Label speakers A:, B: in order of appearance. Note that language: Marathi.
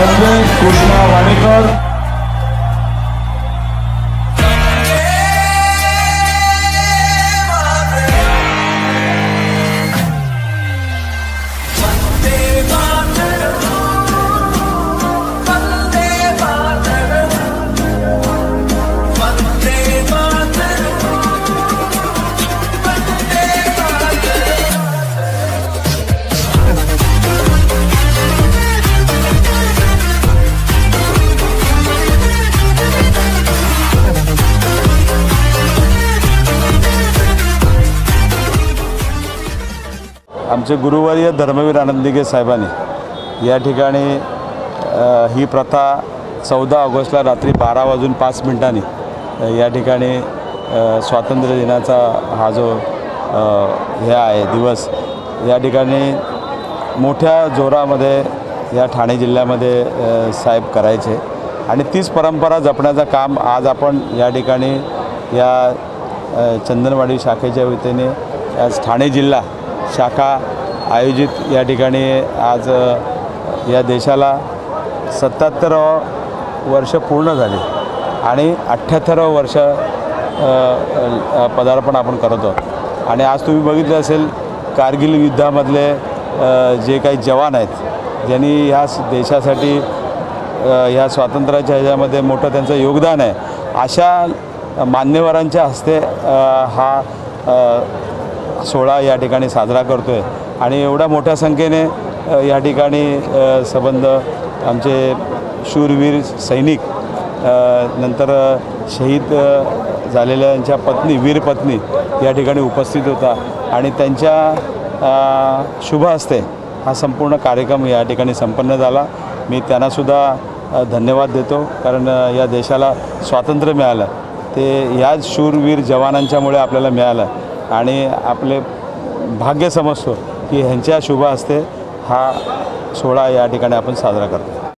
A: संजय कृष्णा वाडेकर, आमचे गुरुवर्य धर्मवीर आनंददिघे साहेबांनी या ठिकाणी ही प्रथा 14 ऑगस्टला रात्री 12:05 या ठिकाणी स्वातंत्र्य दिनाचा हा जो हे आहे दिवस या ठिकाणी मोठ्या जोरामध्ये या ठाणे जिल्ह्यामध्ये साहेब करायचे आणि तीच परंपरा जपण्याचं काम आज आपण या ठिकाणी या चंदनवाडी शाखेच्या वतीने आज ठाणे जिल्हा शाखा आयोजित या ठिकाणी आज या देशाला 77 वर्ष पूर्ण झाली आणि 78 वर्ष पदार्पण आपण करत आहोत आणि आज तुम्ही बघितलं असेल कारगिल युद्धामधले जे काही जवान आहेत ज्यांनी ह्या देशासाठी ह्या स्वातंत्र्याच्या ह्याच्यामध्ये मोठं त्यांचं योगदान आहे अशा मान्यवरांच्या हस्ते हा सोहळा या ठिकाणी साजरा करतो आहे आणि एवढ्या मोठ्या संख्येने या ठिकाणी संबंध आमचे शूरवीर सैनिक नंतर शहीद झालेल्यांच्या पत्नी वीरपत्नी या ठिकाणी उपस्थित होता आणि त्यांच्या शुभ हस्ते हा संपूर्ण कार्यक्रम या ठिकाणी संपन्न झाला। मी त्यांनासुद्धा धन्यवाद देतो कारण या देशाला स्वातंत्र्य मिळालं ते याच शूरवीर जवानांच्यामुळे आपल्याला मिळालं आणि आपले भाग्य समजतो की ह्यांच्या शुभ हस्ते हा सोहळा या ठिकाणी आपण साजरा करतो।